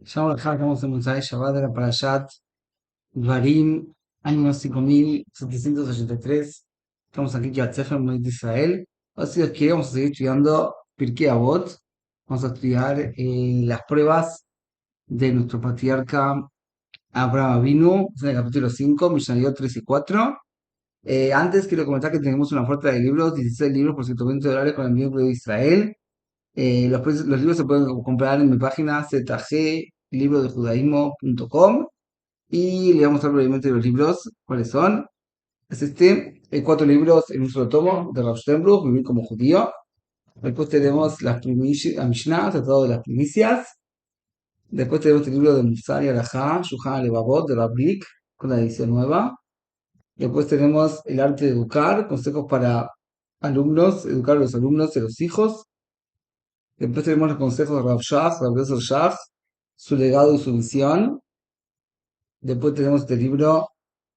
Shalom Aleichem, estamos en Mosai Shabbat de la Parashat Dvarim, año 5783. Estamos aquí en Sefer Moed de Israel. Ahora, si Dios quiere, vamos a seguir estudiando Pirkei Avot. Vamos a estudiar las pruebas de nuestro patriarca Abraham Avinu, en el capítulo 5, Mishnayot 3 y 4. Antes quiero comentar que tenemos una oferta de libros, 16 libros por $120 con el envío de Israel. Los libros se pueden comprar en mi página zglibrodejudaísmo.com y le vamos a mostrar brevemente los libros, cuáles son. Es cuatro libros en un solo tomo de Rav Sternbruch, Vivir como judío. Después tenemos la Mishnah, Tratado de las Primicias. Después tenemos el libro de Musar y Alajá, Shulchan Alevavot, de Rav Brick, con la edición nueva. Después tenemos El arte de educar, consejos para alumnos, educar a los alumnos y a los hijos. Después tenemos los consejos de Rav Shach, Rav Yosef Shach, su legado y su visión. Después tenemos este libro,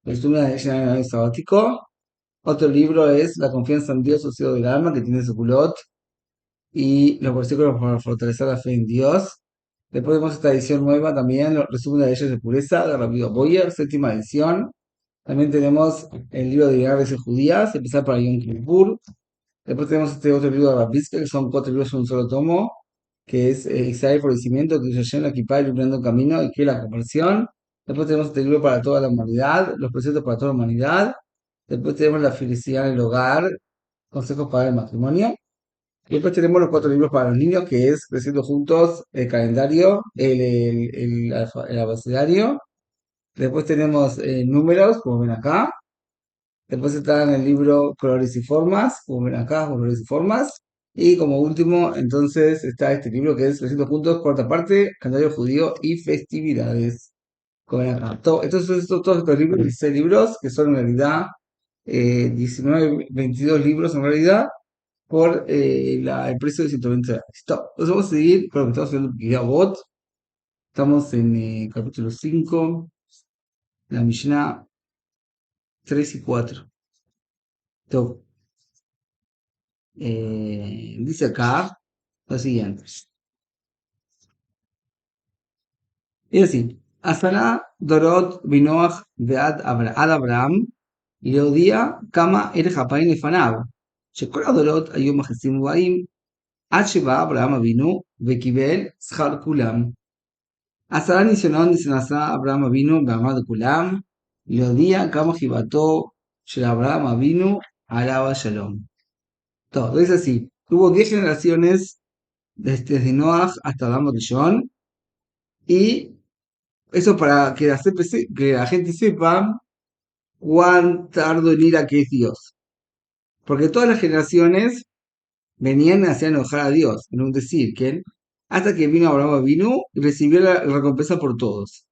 El estudio de en el sabático. Otro libro es La confianza en Dios, socio del alma, que tiene su culot y los versículos para fortalecer la fe en Dios. Después tenemos esta edición nueva también, resumen de leyes de pureza, de Rabbi Boyer, séptima edición. También tenemos el libro de Diarios judías, empezar para Yom Kippur. Después tenemos este otro libro de Rabbi que son cuatro libros en un solo tomo, que es Israel Florecimiento, que se la Equipar, iluminando camino y que la conversión. Después tenemos este libro para toda la humanidad, los preceptos para toda la humanidad. Después tenemos la felicidad en el hogar, consejos para el matrimonio. Y después tenemos los cuatro libros para los niños, que es Creciendo Juntos, el calendario, el abecedario. Después tenemos números, como ven acá. Después está en el libro Colores y Formas, como ven acá, Colores y Formas. Y como último, entonces, está este libro que es Creciendo Juntos, cuarta parte, calendario judío y festividades. Como ven acá. Todos estos libros, 16 libros, que son en realidad 19, 22 libros en realidad, por el precio de $120. Entonces vamos a seguir con lo que estamos haciendo Bot. Estamos en capítulo 5, la Mishnah 3 y 4. Entonces, dice acá lo siguiente. Es así. Asana Dorot Binoach Ad Abraham להודיע כמה ערך אפיים לפניו, שכל הדורות היו מכניסים ובאים, עד שבא אברהם אבינו וקיבל שכר כולם. 10 ניסיונות נשא אברהם אבינו בעמד לכולם, להודיע כמה חיבתו של אברהם אבינו עליו השלום. Todo, es así. Hubo 10 generaciones desde Noah hasta Adán Rishon, y eso para que que la gente sepa cuán tardo en ir a que es Dios. Porque todas las generaciones venían a hacer enojar a Dios, en un decir, que hasta que vino Abraham vino y recibió la recompensa por todos.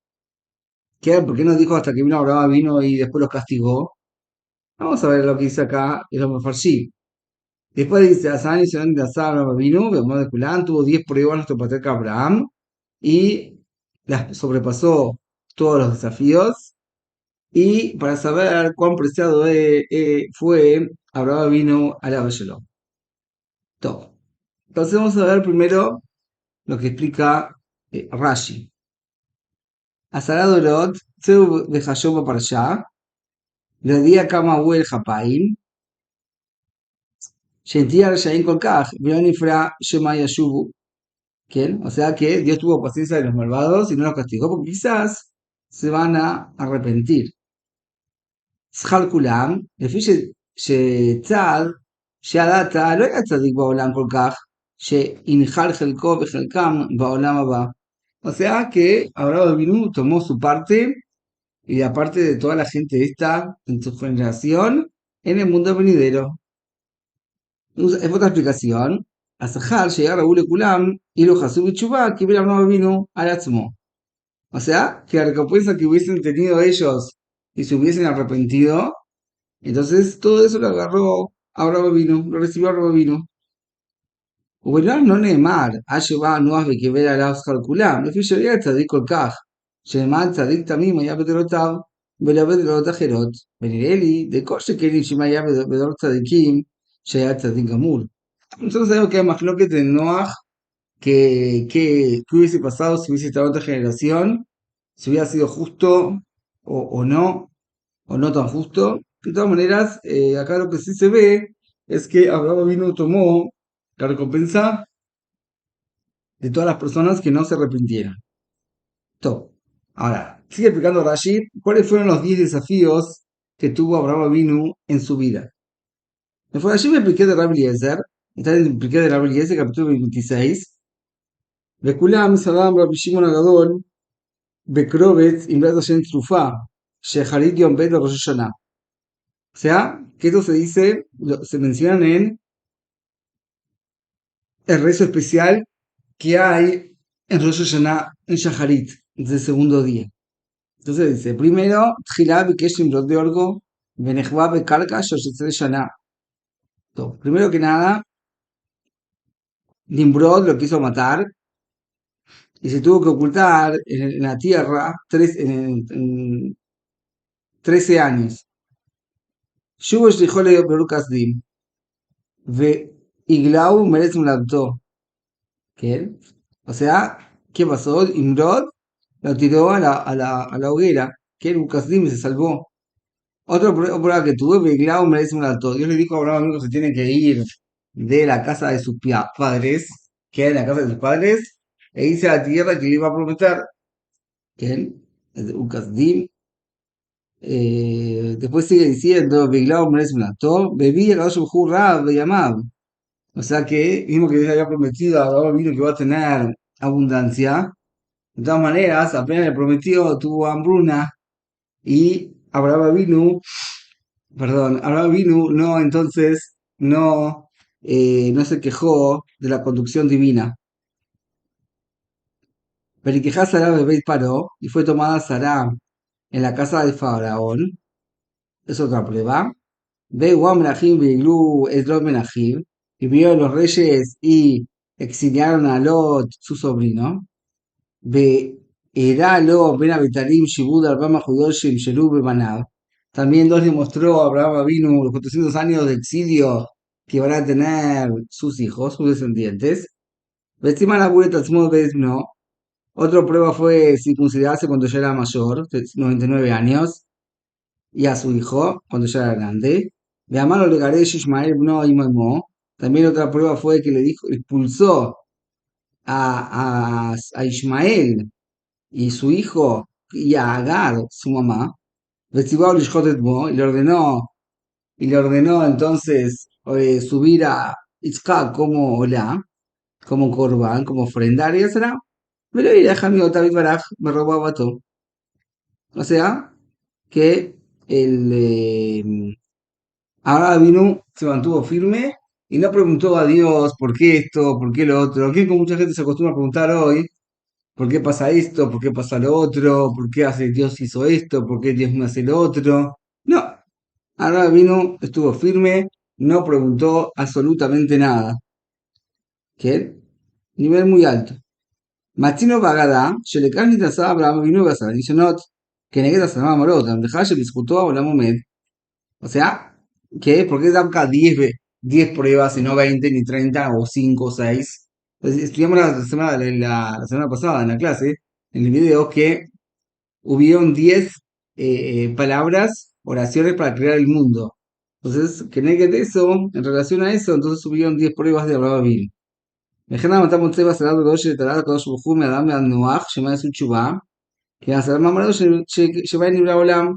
¿Por qué nos dijo hasta que vino Abraham vino y después los castigó? Vamos a ver lo que dice acá el Mefarshim. Después dice, Asán y Serán de Abraham vino, de Kulán, tuvo 10 pruebas nuestro patriarca Abraham y las sobrepasó todos los desafíos. Y para saber cuán preciado fue, Abraham vino a la Shalom. Todo. Entonces vamos a ver primero lo que explica Rashi. Asara Dorot, Tseu de Hayom para allá, le di a Kama Uel Japaim, Shentia Reshaim Kolkaj, Bionifra Shema Yashubu. ¿Quién? O sea que Dios tuvo paciencia de los malvados y no los castigó porque quizás se van a arrepentir. Schal Kulam, לפי שצה"ל, שהדתה לא היה צדיק בעולם כל כך, שינחל חלקו וחלקם בעולם הבא. O sea que Abraham Avinu tomó su parte y la parte de toda la gente esta en su generación en el mundo venidero. Es otra explicación. Asahar llegar a Ule Kulam y lo Hasub Chubá que ver Abraham Avinu al Atzmo. O sea, que la recompensa que hubiesen tenido ellos y se hubiesen arrepentido, entonces todo eso lo agarró Abraham Avinu, lo recibió Abraham Avinu. ובלבד לא נאמר, עד שבא נוח וקיבל עליו שכר כולם, לפי שהיה צדיק כל כך, שנאמר צדיק תמים היה בדורותיו, ולא בדורות אחרות, ונראה לי, דכל שכן אם היה בדורות צדיקים, שהיה צדיק גמור. Nosotros sabemos que hay מחלוקת en Noach qué hubiese pasado si hubiese estado otra generación, si hubiera sido justo o no tan justo. De todas maneras, acá lo que sí se ve es que Abraham vino tomó la recompensa de todas las personas que no se arrepintieron. Top. Ahora, sigue explicando Rashi cuáles fueron los 10 desafíos que tuvo Abraham Avinu en su vida. En Rashi me expliqué de Rabbi Eliezer, está en el Pirkei de Rabbi Eliezer, capítulo 26. וכולם מסרם רבי שמעון הגדול בקרובץ עם בעזרת השם תרופה שחרית יום ב' לראש השנה. O sea, que esto se dice, se menciona en el rezo especial que hay en Rosh Hashanah, en Shaharit, del segundo día. Entonces dice, primero, Tchilá bikesh limrod de orgo, venejba bekarka shoshetzre shana. Primero que nada, Nimrod lo quiso matar y se tuvo que ocultar en la tierra 13 años. Shubo shlichole berukas dim, ve iglau merez mladto. ¿Qué? O sea, ¿qué pasó? Nimrod lo tiró a la hoguera, que el Ukasdim se salvó. Otra prueba que tuve, Beglau merece un alto. Dios le dijo a Abraham que se tiene que ir de la casa de sus padres, que era en la casa de sus padres, e irse a la tierra que le iba a prometer. ¿Quién? Ukasdim. Después sigue diciendo, Beglau merece un alto. Bebí el gallo Rab Yamab. O sea que, mismo que Dios había prometido a Abraham vino que va a tener abundancia. De todas maneras, apenas le prometió, tuvo hambruna y Abraham vino, no, entonces, no se quejó de la conducción divina. Periquejá Sará bebé paró y fue tomada Sará en la casa de Faraón. Es otra prueba. Ve Guam Menahim Beiglu Esdrot Menahim. Y vinieron los reyes y exiliaron a Lot, su sobrino. Ve Eralo Ben Abitarim Shibud Arbama Judoshim Shelub Bemanab. También Dios le mostró a Abraham vino los 400 años de exilio que van a tener sus hijos, sus descendientes. Vestima la vuelta no. Otra prueba fue circuncidarse cuando ya era mayor, 99 años, y a su hijo cuando ya era grande. De Amaro le Garesh Ishmael no y Moimo. También otra prueba fue que le dijo, expulsó a Ismael y su hijo y a Agar, su mamá. Vestigó y le ordenó entonces subir a Itzhak como Olá, como Corbán, como ofrenda, y será. Pero y déjame David Baraj, me robaba todo. O sea, que ahora vino, se mantuvo firme y no preguntó a Dios por qué esto, por qué lo otro. Que como mucha gente se acostumbra a preguntar hoy, ¿por qué pasa esto? ¿Por qué pasa lo otro? ¿Por qué hace Dios hizo esto? ¿Por qué Dios me hace lo otro? No, ahora vino, estuvo firme, no preguntó absolutamente nada. ¿Qué? Nivel muy alto. Matino Bagada, Shelekar Nitasá Abraham vino Basar, Nishonot, que negueta Sanama Morota, Dejaje discutió a Abraham Momed. O sea, ¿qué? ¿Por qué dan cada 10 pruebas y no 20 ni 30 o 5 o 6? Estudiamos la semana pasada en la clase, en el video, que hubieron 10 palabras, oraciones para crear el mundo. Entonces, que negue eso, en relación a eso, entonces hubieron 10 pruebas de Abraham Avinu. וכן המתה מוצא בסלט גדול של תלת הקדוש ברוך הוא מאדם ועד נוח, שמה יעשו תשובה, כי הסלט מעמדו שבהם נברא העולם,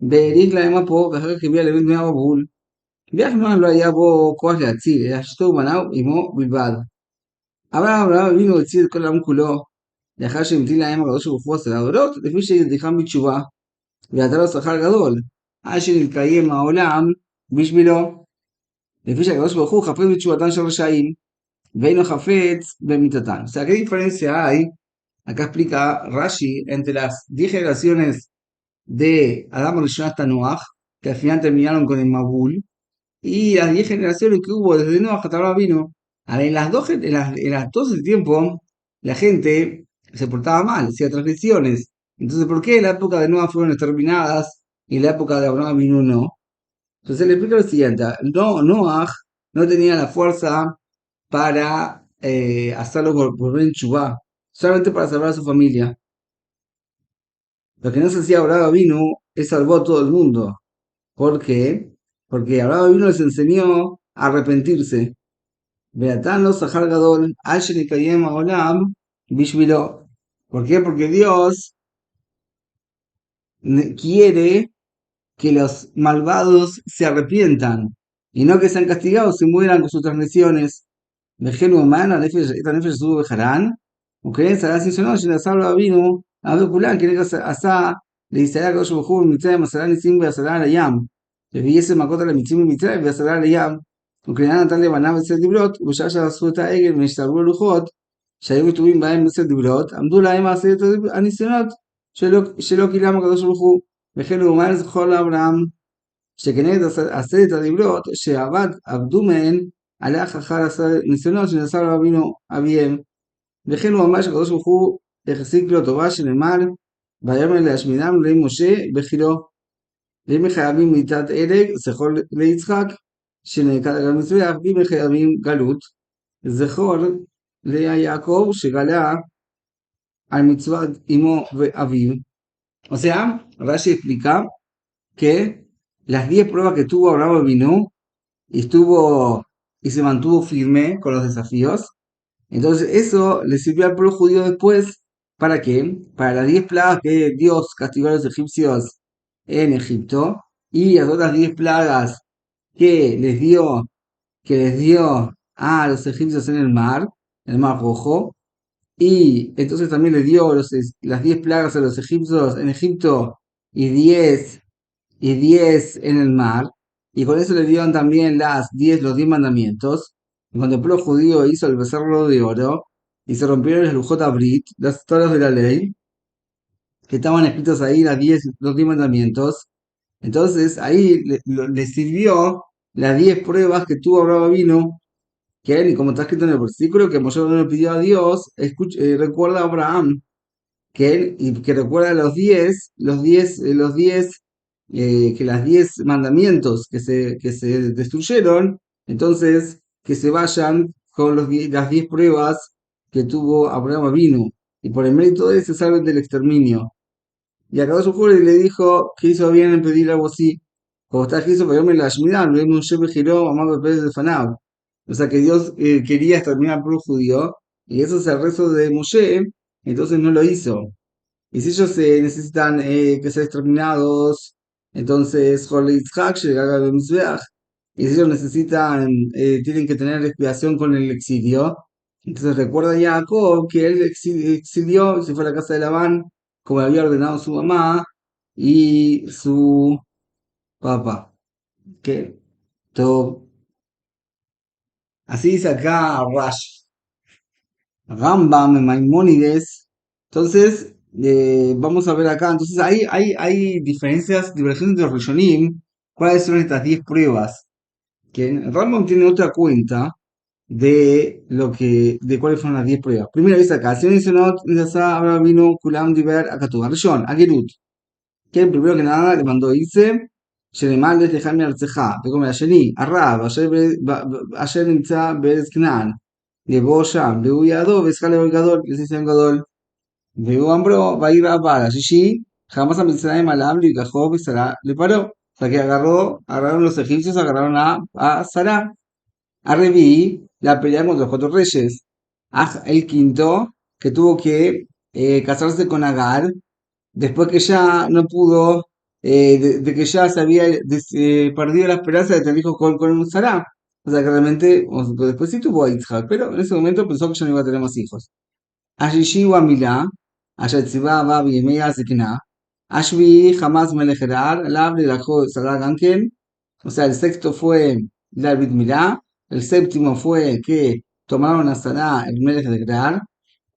והאריך להם אפו, ואחר כך הביאה לבן בני המבול. ביח נוח לא היה בו כוח להציל, אלא אשתו ובניו עמו בלבד. אבל אברהם אבינו הציל את כל העם כולו, לאחר שהמתין להם הקדוש ברוך הוא 10 עבודות, לפי שהצליחם בתשובה, ונתן לו שכר גדול, עד שנתקיים העולם בשבילו, לפי שהקדוש ברוך הוא חפץ בתשובתם של רשעים. Veino Jafetz Bemitatán. O sea, ¿qué diferencia hay? Acá explica Rashi entre las 10 generaciones de Adam Rishon hasta Noach, que al final terminaron con el Mabul, y las 10 generaciones que hubo desde Noach hasta ahora vino. En todo ese tiempo, la gente se portaba mal, hacía transgresiones. Entonces, ¿por qué en la época de Noach fueron exterminadas y en la época de Abraham vino no? Entonces le explica lo siguiente: Noach no tenía la fuerza para hacerlo volver en Chubá, solamente para salvar a su familia. Lo que no se hacía Abraham vino es salvó a todo el mundo. ¿Por qué? Porque Abraham vino les enseñó a arrepentirse. Beatán los Sahar Gadol, Asher Yikayem Haolam, Bishvilo. ¿Por qué? Porque Dios quiere que los malvados se arrepientan y no que sean castigados y mueran con sus transgresiones. Vejenu humana, esta nefesh estuvo bejarán, ustedes será así sonó, si la salva vino, a ver culan, que asa, le dice a Gosh Bohu, mitzay, masarán y simba, asarán a yam. Le viese macota la mitzim y mitzay, asarán a yam. Ucraniana Natalia Banab el Dibrot, Ushasha Sueta Egel, Meshtabur Lujot, שהיו כתובים בהם בספר דיברות, עמדו להם מעשרת הניסיונות שלא קילם הקדוש ברוך הוא, וכן הוא אומר זכור לאברהם, שכנגד עשרת הדיברות שעבדו מהן, הלך אחר הניסיונות שנעשה לו אבינו אביהם, וכן הוא אמר שהקדוש ברוך הוא החזיק לו טובה שנאמר, ויאמר להשמידם למשה בחילו, ואם חייבים מיתת הרג, זכור ליצחק, שנעקד על המזבח, ואם חייבים גלות, זכור ליעקב שגלה al mitzvah imo aviv. O sea, Rashi explica que las 10 pruebas que tuvo Abraham vino y se mantuvo firme con los desafíos. Entonces eso le sirvió al pueblo judío después, ¿para qué? Para las 10 plagas que Dios castigó a los egipcios en Egipto y las otras 10 plagas que les dio a los egipcios en el mar Rojo. Y entonces también les dio las 10 plagas a los egipcios en Egipto y 10 en el mar. Y con eso le dieron también los 10 mandamientos. Y cuando el pueblo judío hizo el becerro de oro y se rompieron las Lujot Abrit, las tablas de la ley, que estaban escritos ahí los 10 mandamientos, entonces ahí le sirvió las 10 pruebas que tuvo Abraham vino que él, y como está escrito en el versículo, que Moshe no le pidió a Dios, recuerda a Abraham, que él, y que recuerda que las 10 mandamientos que se destruyeron, entonces que se vayan con las 10 pruebas que tuvo Abraham vino, y por el mérito de él se salven del exterminio. Y acabó su juego y le dijo que hizo bien en pedir algo así. Como está escrito, pero yo me la Shmidan, luego un Shebe giró, mamá de Fanab. O sea que Dios quería exterminar al pueblo judío, y eso es el rezo de Moshe, entonces no lo hizo. Y si ellos necesitan que ser exterminados, entonces Jorle Yitzhak, llega a Mizbeach. Y si ellos necesitan, tienen que tener expiación con el exilio. Entonces recuerda a Jacob que él exilió y se fue a la casa de Labán, como le había ordenado su mamá y su papá. Que todo. Así dice acá Rash. Rambam, Maimónides. Entonces, vamos a ver acá. Entonces, hay divergencias entre los Rishonim. ¿Cuáles son estas 10 pruebas? Que Rambam tiene otra cuenta de cuáles fueron las 10 pruebas. Primero dice acá, si ahora vino Kulam Diver Akatuba, Rishon, Agerut. Que primero que nada le mandó irse, שנאמר לך לך מארצך, וגם השני, הרב, אשר נמצא בארץ כנען, יבוא שם, והוא יעדו, ויזכה לאור גדול, לניסיון גדול. והוא אמרו, ויהי הבעל השישי, jamás a Mitzrayim alam y Sara le paró. O sea que agarraron los egipcios, agarraron a Sara. A Reví la pelea contra los 4 reyes. El quinto, que tuvo que casarse con Agar, después que ya no pudo, de que ya se había perdido la esperanza de tener hijos con Sarah. O sea que realmente, después sí tuvo a Yitzhak, pero en ese momento pensó que ya no iba a tener más hijos. Ashishi wa Milá, Ashatziba va Biemea Zikna, Ashvi jamás Melejerar, Lab le dejó Sarah Ganken. O sea, el sexto fue David Milá, el séptimo fue que tomaron a Sarah el Melech de Gerar,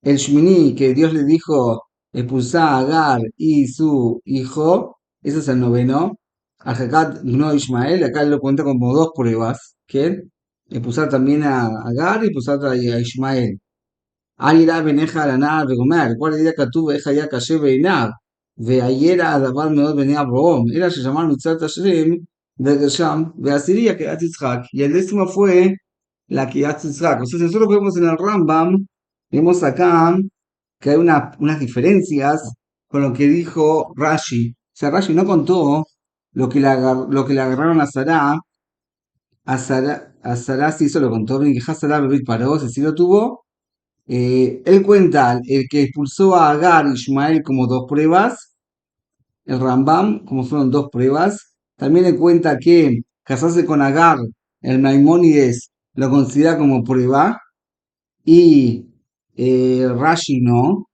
el Shmini, que Dios le dijo expulsar a Agar y su hijo, ese es el noveno. Al Hakat no Ismael, acá lo cuenta como 2 pruebas, que expulsar también a Agar y expulsar a Ismael. Al irá beneja la nada de comer, ¿cuál día que tuve ya calle beinab? Ve ayer a dabar meod venía Abraham, era se llamaron Mitzat Hashem, de Gersham, ve Asiria que Yitzhak, y el décimo fue la Kiryat Yitzhak. O sea, si nosotros vemos en el Rambam, vemos acá que hay unas diferencias con lo que dijo Rashi. O sea, Rashi no contó lo que le agarraron a Sará sí se lo contó, Ben Sará Bebit Paró, ese sí lo tuvo. Él cuenta el que expulsó a Agar y Ishmael como dos pruebas, el Rambam, como fueron dos pruebas. También le cuenta que casarse con Agar, el Maimónides lo considera como prueba, y Rashi no,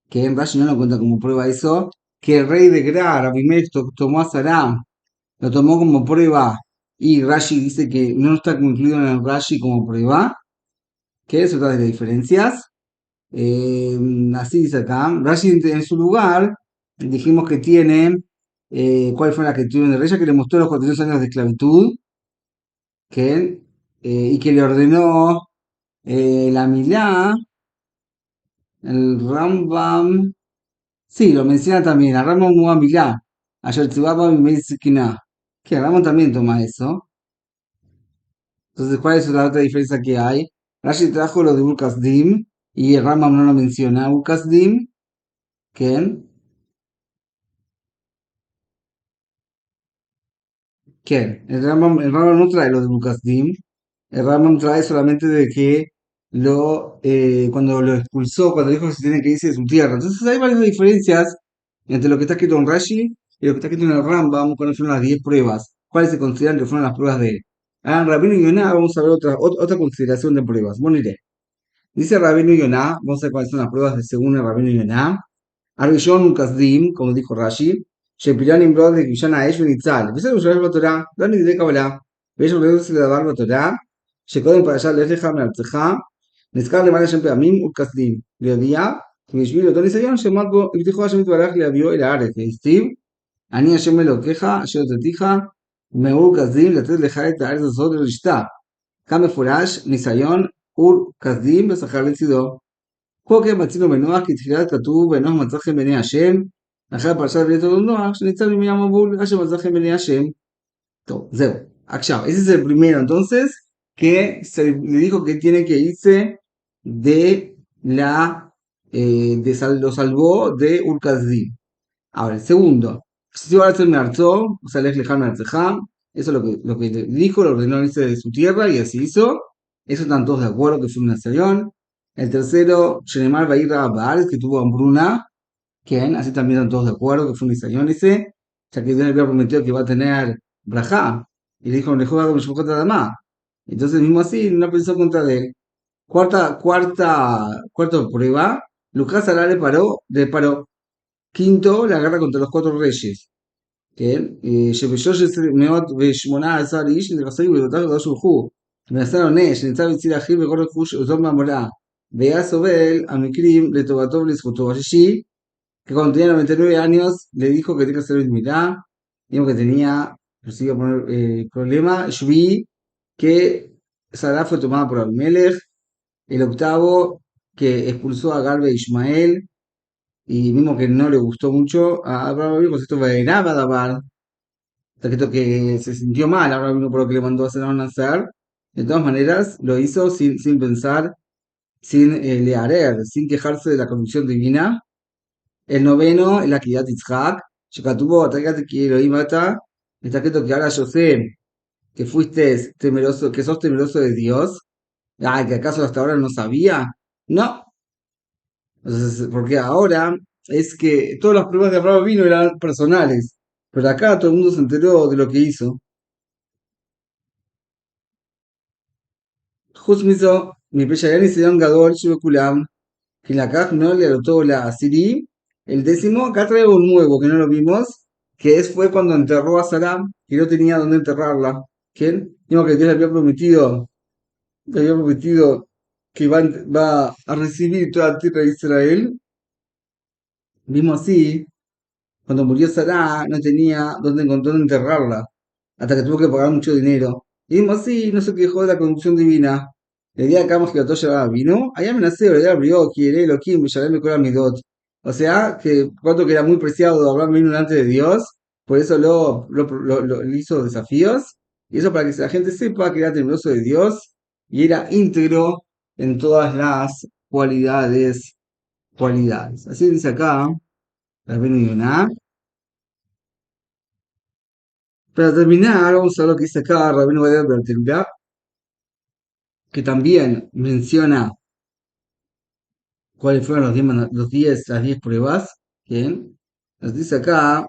que en Rashi no lo cuenta como prueba eso, que el rey de Gerar, Abimelech, tomó a Sará, lo tomó como prueba, y Rashi dice que no está incluido en el Rashi como prueba, que es otra de las diferencias. Eh, Así dice acá. Rashi en su lugar, dijimos que tiene, ¿cuál fue la que tuvo en el rey? Ya que le mostró los 400 años de esclavitud, que, y que le ordenó la Milá, el Rambam, sí, lo menciona también, a Rambam Muad Milá, ayer Tzibaba y Meizikina, que Rambam también toma eso. Entonces, ¿cuál es la otra diferencia que hay? Rashi trajo lo de Dim y el Rambam no lo menciona. Dim, que ¿qué? El Rambam no trae lo de Lucas Dim. El Rambam trae solamente de que cuando lo expulsó, cuando dijo que se tiene que irse de su tierra. Entonces hay varias diferencias entre lo que está escrito en Rashi y lo que está escrito en el Rambam, cuando fueron las 10 pruebas. ¿Cuáles se consideran que fueron las pruebas de él? Ah, en Rabino Yonah vamos a ver otra consideración de pruebas. Bueno, iré. Dice Rabino Yonah, vamos a ver cuáles son las pruebas de según el Rabino Yonah. הראשון הוא כסדים, כמו דיכו רש"י, שפילן נמרוד לכבשן האש וניצל. בסדר, שואל בתורה, לא נגדי קבלה. ויש עוד דבר בתורה, שקודם פרשת לך לך מארצך, נזכר למעלה שם פעמים וכסדים, ויודיע, כי בשביל אותו ניסיון שעמד בו, הבטיחו השם יתברך להביאו אל הארץ, והסתיו, אני השם אלוקיך, אשר הוצאתיך, מאור כסדים, לתת לך את הארץ הזאת לרשתה. כמפורש, ניסיון, אור כסדים, ושכר לצידו. פה כן מצינו בנוח, כי תחילת כתוב, ונוח מצא חן בעיני השם, אחרי הפרשה ויתר נוח, שניצל מים המבול, אשר מצא חן בעיני השם. טוב, זהו. עכשיו, ese es el primero, entonces, que se le dijo que tiene que irse de lo salvó de Urkazdim. Ahora, el segundo, si va a ser Merzó, o sea, Lej Leján Merzejam, eso es lo que le dijo, lo ordenó irse de su tierra y así hizo. Eso están todos de acuerdo que fue una nación. El tercero, Shenemar Baira Baal, que tuvo hambruna, que así también están todos de acuerdo que fue un nación ese, ya que Dios le había prometido que iba a tener Brajá, y le dijo, le juega con Shemot Adamá. Entonces, mismo así, no pensó contra de él. Cuarta prueba, Lucas Ará le paró. Quinto, la guerra contra los cuatro reyes. כן? ש318 איש נדרסו בגדולתם הקדוש ברוך הוא. ונשא עונש, שנמצא בצל אחיו וכל רכוש זאת מהמולה. והיה סובל המקרים לטובתו ולזכותו. השישי, que cuando tenía 99 años le dijo que tenía que hacer Milá, dijo que tenía, pues iba a poner problema, Shvi, que Sará fue tomada por Abimelech, el octavo, que expulsó a Garbe e Ismael, y mismo que no le gustó mucho a Abraham, pues esto fue en Abadabar, que se sintió mal ahora mismo por lo que le mandó a hacer a Nazar. De todas maneras, lo hizo sin pensar, sin learer, sin quejarse de la conducción divina. El noveno, el Akidat Yitzhak, tuvo ataque que Elohim mata. Está escrito que ahora yo sé que fuiste temeroso, que sos temeroso de Dios. Ay, que acaso hasta ahora no sabía. No, entonces, porque ahora es que todas las pruebas de Abraham vino eran personales, pero acá todo el mundo se enteró de lo que hizo. חוץ מזו, מפני שהיה ניסיון גדול שבכולם, que לקח le anotó la Asiri, el décimo, acá traigo un nuevo que no lo vimos, que fue cuando enterró a Sarah, que no tenía dónde enterrarla. ¿Quién? Digo que Dios le había prometido que va a recibir toda la tierra de Israel. Vimos así, cuando murió Sarah, no tenía dónde encontrar dónde enterrarla, hasta que tuvo que pagar mucho dinero. Y vimos así, no se quejó de la conducción divina. Le di a Camus que llevaba vino, allá me nació, le abrió, quiere, lo quien, me cura mi dot. O sea, que cuanto que era muy preciado hablar vino delante de Dios, por eso le hizo desafíos, y eso para que la gente sepa que era temeroso de Dios, y era íntegro en todas las cualidades. Así dice acá, Rabbeinu Yonah. Para terminar, vamos a ver lo que dice acá Rabbeinu Beder Bertilga, que también menciona cuáles fueron las 10 pruebas. Bien, nos dice acá,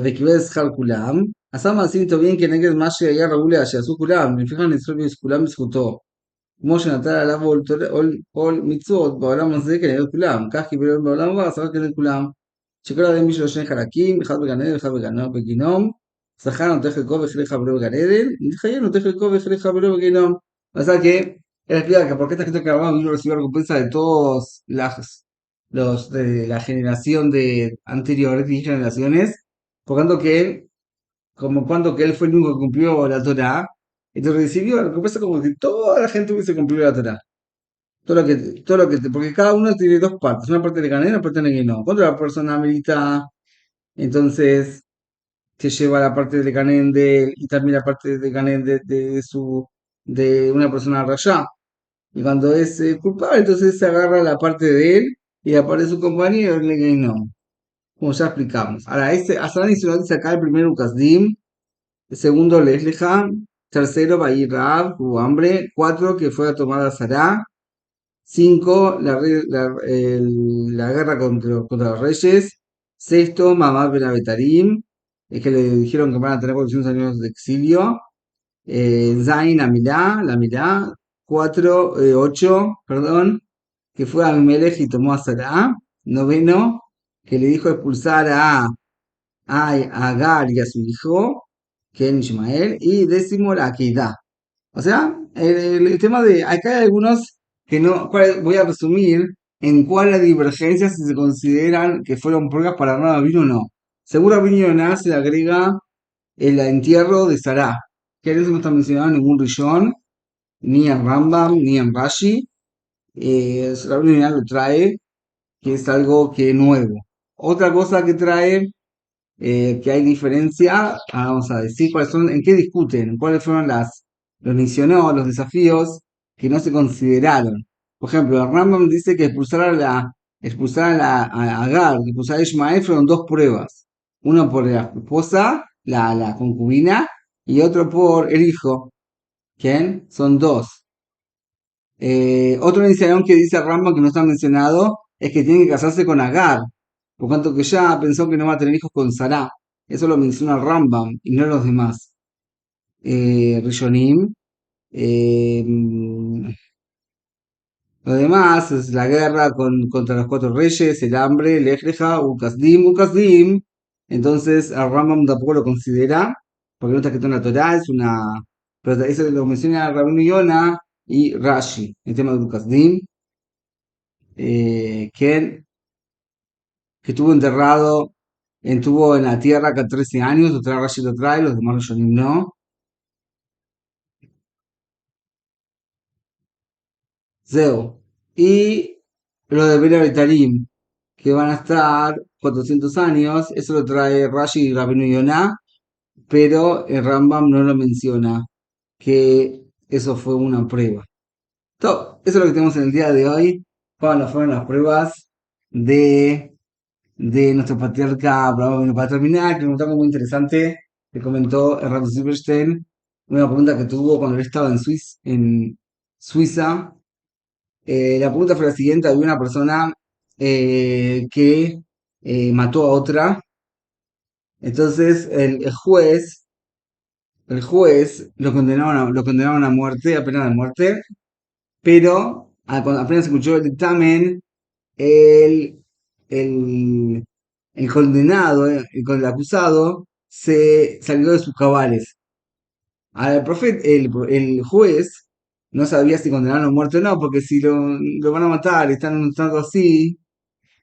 וכיבס שכר כולם, עשה מעשים טובים כנגד מה שהיה ראוי לה שיעשו כולם, לפיכך נצטרך כולם בזכותו. כמו שנטל עליו עול מצוות בעולם הזה כנגד כולם, כך קיבל בעולם הבא שכר כנגד כולם. שכל הרי בשביל שני חלקים, אחד בגן עדן ואחד בגיהנום, שכר נותן חלקו וחילק חברו בגן עדן, נתחייב נותן חלקו וחילק חברו בגיהנום. O sea que él explica que porque esta gente que Abraham vino recibió recompensa de todos los de la generación de anteriores, 10 generaciones, por tanto que él, como cuando que él fue el único que cumplió la Torá, entonces recibió la recompensa como si toda la gente hubiese cumplido la Torá. Porque cada uno tiene dos partes, una parte de Gané y una parte de no. Cuando la persona milita, entonces se lleva la parte de Gané de él y también la parte de Gané de una persona rayá. Y cuando es culpable, entonces se agarra la parte de él y aparece su compañero y le no, como ya explicamos. Ahora, Aslan y Sunat dice acá el primero Ukazdim, el segundo Lesleja, tercero Bahir Raab, hubo hambre, cuatro que fue a tomar a Sará, 5. La guerra contra los reyes. Sexto, Mamá Ben Abetarim, es que le dijeron que van a tener 400 años de exilio. Zain Amilá, la Milá. 8, perdón, que fue a Abimelech y tomó a Sará. Noveno, que le dijo expulsar a Agar y a su hijo, que es Ismael. Y décimo, la Akedah. O sea, el tema de, acá hay algunos que no, voy a resumir en cuál la divergencia si se consideran que fueron pruebas para Rama vino o no. Seguro a Yonah se le agrega el entierro de Sará, que eso no está mencionado en ningún Rishon, ni en Rambam, ni en Rashi. Rabbi Yonah lo trae, que es algo que es nuevo. Otra cosa que trae que hay diferencia, vamos a decir cuáles son, en qué discuten, cuáles fueron los misioneros, los desafíos que no se consideraron. Por ejemplo, el Rambam dice que a Agar, que expulsar a Ishmael fueron dos pruebas. Una por la esposa, la concubina, y otro por el hijo. ¿Quién? Son dos. Otro iniciación que dice Rambam que no está mencionado es que tiene que casarse con Agar, por cuanto que ya pensó que no va a tener hijos con Sará. Eso lo menciona Rambam y no los demás. Rishonim. eh, lo demás es la guerra contra los cuatro reyes, el hambre, el Ejleja, Ukazdim. Entonces a Rambam tampoco lo considera, porque no está escrito en la Torá, pero eso lo menciona Rabbeinu Yonah y Rashi, el tema de Ukazdim. Que estuvo enterrado, estuvo en la tierra acá 13 años, otra Rashi lo trae, los demás Rishonim no. Zeo. Y lo de Ben Abetarim, que van a estar 400 años, eso lo trae Rashi y Rabbeinu Yonah, pero el Rambam no lo menciona, que eso fue una prueba. Todo, eso es lo que tenemos en el día de hoy. Cuáles fueron las pruebas de nuestro patriarca Abraham. Para terminar, que me algo muy interesante que comentó el Rav Silverstein, una pregunta que tuvo cuando él estaba en Suiza. La pregunta fue la siguiente: había una persona que mató a otra, entonces el juez lo condenaron a muerte, a pena de muerte, pero cuando apenas escuchó el dictamen, el, el, el condenado, el acusado, se salió de sus cabales. Ahora, el juez no sabía si condenarlo a muerte o no, porque si lo van a matar y están en un estado así,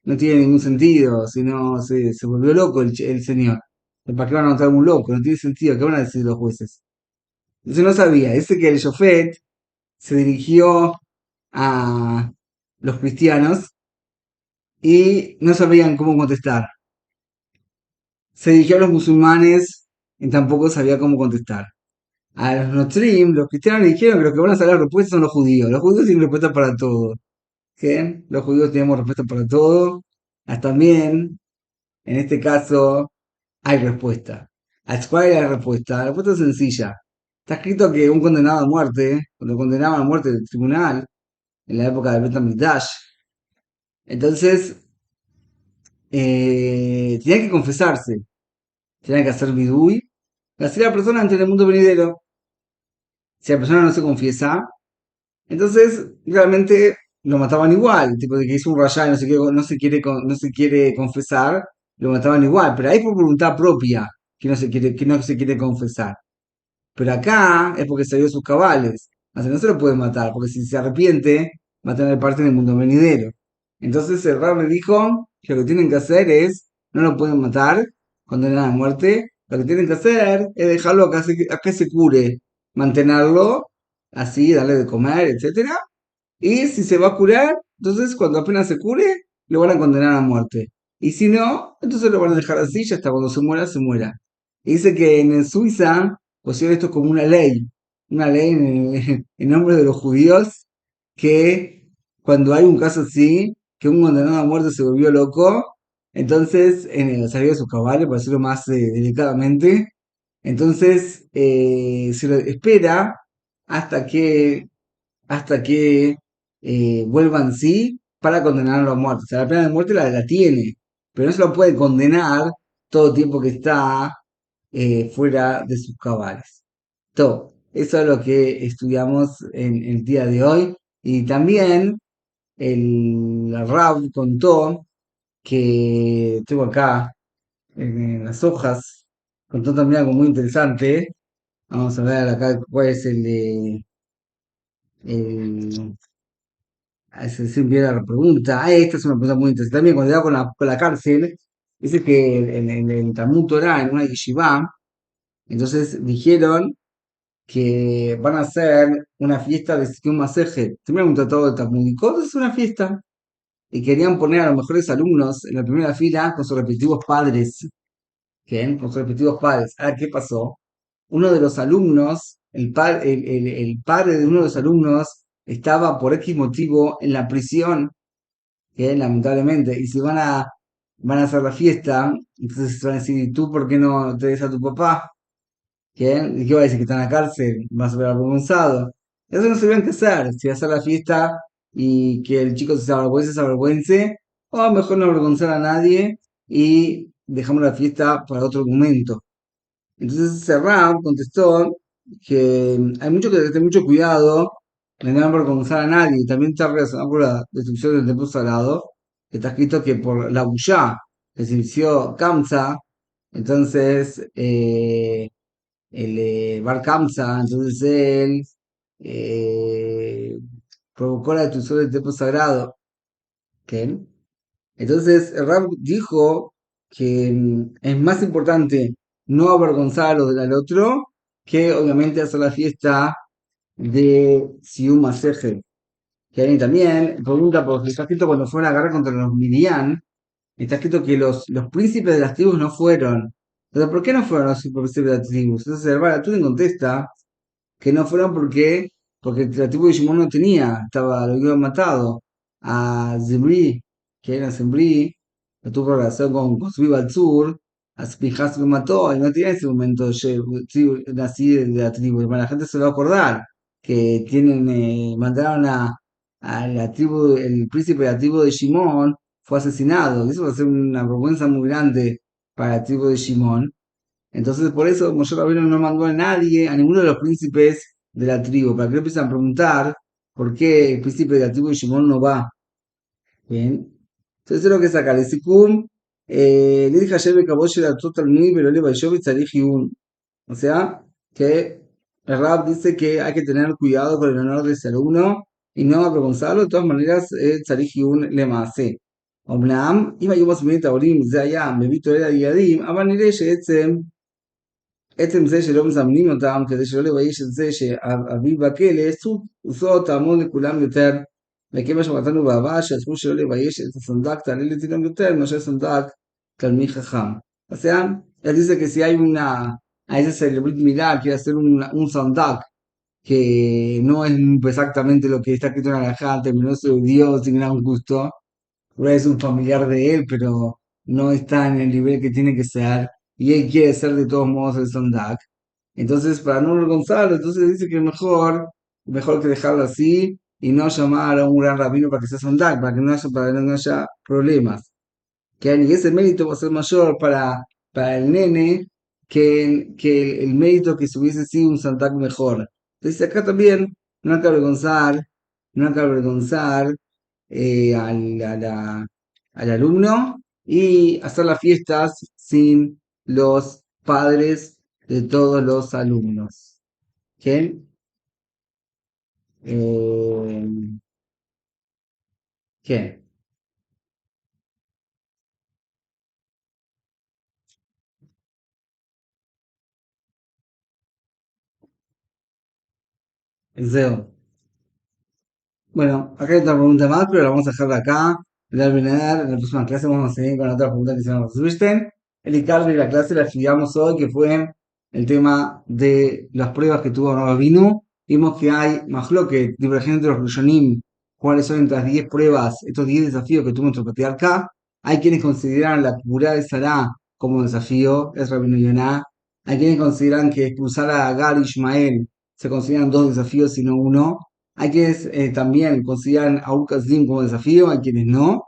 no tiene ningún sentido, si no se volvió loco el señor. ¿Para qué van a matar a un loco? No tiene sentido, ¿qué van a decir los jueces? Entonces no sabía, dice que el Shofet se dirigió a los cristianos y no sabían cómo contestar. Se dirigió a los musulmanes y tampoco sabía cómo contestar. A los Notrim, los cristianos le dijeron que los que van a saber las respuestas son los judíos. Los judíos tienen respuesta para todo. ¿Qué? Los judíos tenemos respuesta para todo. También, en este caso, hay respuesta. ¿Cuál es la respuesta? La respuesta es sencilla. Está escrito que un condenado a muerte, cuando condenaban a muerte del tribunal, en la época del Bet HaMikdash, entonces tenían que confesarse, tenían que hacer vidui, así la persona ante el mundo venidero. Si la persona no se confiesa, entonces realmente lo mataban igual, tipo de que hizo un rayá y no se quiere confesar, lo mataban igual, pero ahí por voluntad propia que no se quiere confesar. Pero acá es porque salió de sus cabales. O sea, no se lo puede matar, porque si se arrepiente, va a tener parte en el mundo venidero. Entonces el Rab le dijo que lo que tienen que hacer es, no lo pueden matar, condenar a muerte, lo que tienen que hacer es dejarlo a que se cure, mantenerlo así, darle de comer, etcétera. Y si se va a curar, entonces cuando apenas se cure, lo van a condenar a muerte. Y si no, entonces lo van a dejar así y hasta cuando se muera, se muera. Y dice que en Suiza pusieron esto como una ley en nombre de los judíos, que cuando hay un caso así, que un condenado a muerte se volvió loco, entonces en el salió de sus cabales, por decirlo más delicadamente, entonces se lo espera hasta que hasta que vuelvan sí para condenarlo a muerte. O sea, la pena de muerte la tiene, pero no se lo puede condenar todo el tiempo que está fuera de sus cabales. Todo. Eso es lo que estudiamos en el día de hoy. Y también el Rab contó que tengo acá en las hojas, contó también algo muy interesante. Vamos a ver acá cuál es el se siempre la pregunta. Esta es una pregunta muy interesante. También cuando iba con la cárcel, dice que en el Talmud Torah, en una yeshiva, entonces dijeron que van a hacer una fiesta de Sikum Masejet. Tenían un tratado de Talmud y es una fiesta. Y querían poner a los mejores alumnos en la primera fila con sus respectivos padres. ¿Qué? Con sus respectivos padres. Ahora, ¿qué pasó? Uno de los alumnos, el padre de uno de los alumnos, estaba por X motivo en la prisión, que lamentablemente, y si van a hacer la fiesta, entonces van a decir, ¿y tú por qué no te des a tu papá? ¿Qué? ¿Y qué va a decir? Que está en la cárcel, vas a ver avergonzado. Eso no sabían qué hacer, si hacer la fiesta y que el chico se avergüence, o mejor no avergonzar a nadie y dejamos la fiesta para otro momento. Entonces Serrat contestó que hay mucho que tener mucho cuidado de no avergonzar a nadie. También está relacionado con la destrucción del templo sagrado, que está escrito que por la Bushá que se inició Kamsa, entonces el Bar Kamsa, entonces él eh, provocó la destrucción del templo sagrado. ¿Qué? Entonces, el Rab dijo que es más importante no avergonzar al otro que obviamente hacer la fiesta de Sium Maseje. Que ahí también pregunta, porque está escrito cuando fue la guerra contra los Midian, está escrito que los príncipes de las tribus no fueron. Entonces, ¿por qué no fueron los príncipes de las tribus? Entonces, el Rab tú le contesta que no fueron porque la tribu de Shimon no tenía, lo habían matado a Zimri, que era Zimri, que tuvo relación con Zvi Balzur, a Spinhas lo mató, y no tenía ese momento nací de la tribu, y bueno, la gente se lo va a acordar, que mandaron a la tribu, el príncipe de la tribu de Shimon fue asesinado, y eso va a ser una vergüenza muy grande para la tribu de Shimon. Entonces, por eso Moshe Rabbeinu no mandó a nadie, a ninguno de los príncipes de la tribu, para que no empiecen a preguntar por qué el príncipe de la tribu de Shimon no va. Bien. Entonces, es lo que saca el Sikum. Le dije ayer que vos era total muy, pero le vayó y un. O sea, que el Rab dice que hay que tener cuidado con el honor de ese alumno y no avergonzarlo. De todas maneras, Tzarich un le maase. אומנם, אם היו מזמינים את העולים, זה היה מביא תועלת לילדים, אבל נראה עצם זה שלא מזמנים אותם כדי שלא לבייש את זה שאביו בכלא, זו תעמוד לכולם יותר, וכיוון שמצאנו בעבר שהזכות שלא לבייש את הסנדק תעלה לצדם יותר מאשר סנדק תלמיד חכם. O sea, él dice que si hay a ese es el Brit Milá, quiere hacer un Sandak, que no es exactamente lo que está escrito en la Alajá, temeroso de Dios sin gran gusto, por ahí es un familiar de él, pero no está en el nivel que tiene que ser, y él quiere ser de todos modos el Sandak. Entonces, para no avergonzarlo, entonces dice que mejor que dejarlo así y no llamar a un gran rabino para que sea Sandak, para que no haya problemas. Que ese mérito va a ser mayor para el nene que el mérito que si hubiese sido un Santak mejor. Entonces acá también no hay que avergonzar, no hay que avergonzar al alumno y hacer las fiestas sin los padres de todos los alumnos. ¿Quién? Eh, ¿Quién? Zeo. Bueno, acá hay otra pregunta más, pero la vamos a dejar de acá. En la próxima clase vamos a seguir con otra pregunta que se llama Zwisten. El ICAR de la clase la estudiamos hoy, que fue el tema de las pruebas que tuvo Rabbi Vinu. Vimos que hay más que divergentes de los Rishonim, cuáles son estas 10 pruebas, estos 10 desafíos que tuvo nuestro patriarca. Hay quienes consideran la Kibburá de Sará como desafío, es Rabbi Yonah. Hay quienes consideran que expulsar a Agar y Ishmael se consideran dos desafíos y no uno. Hay quienes también consideran a Ukazim como desafío, hay quienes no.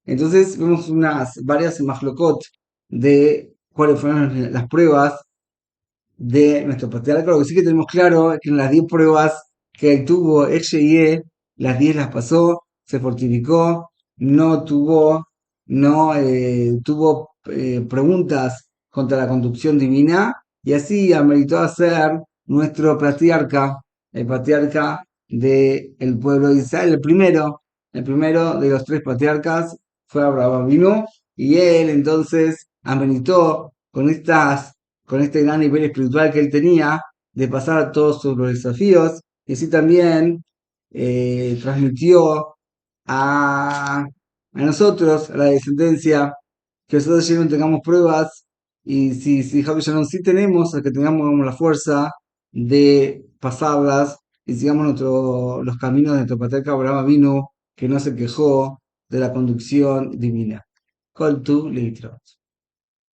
Entonces vemos varias mahlokot de cuáles fueron las pruebas de nuestro patriarca. Lo que sí que tenemos claro es que en las 10 pruebas que tuvo Eye, las 10 las pasó, se fortificó, no tuvo preguntas contra la conducción divina y así ameritó a ser nuestro patriarca, el patriarca del pueblo de Israel, el primero de los tres patriarcas fue Abraham vino y él entonces ameritó con este gran nivel espiritual que él tenía, de pasar todos sus desafíos, y así también transmitió a nosotros, a la descendencia, que nosotros ya no tengamos pruebas, y si Javi ya no sí tenemos, que tengamos la fuerza de pasarlas, y sigamos los caminos de nuestro patriarca Abraham vino, que no se quejó de la conducción divina. Call to Litros.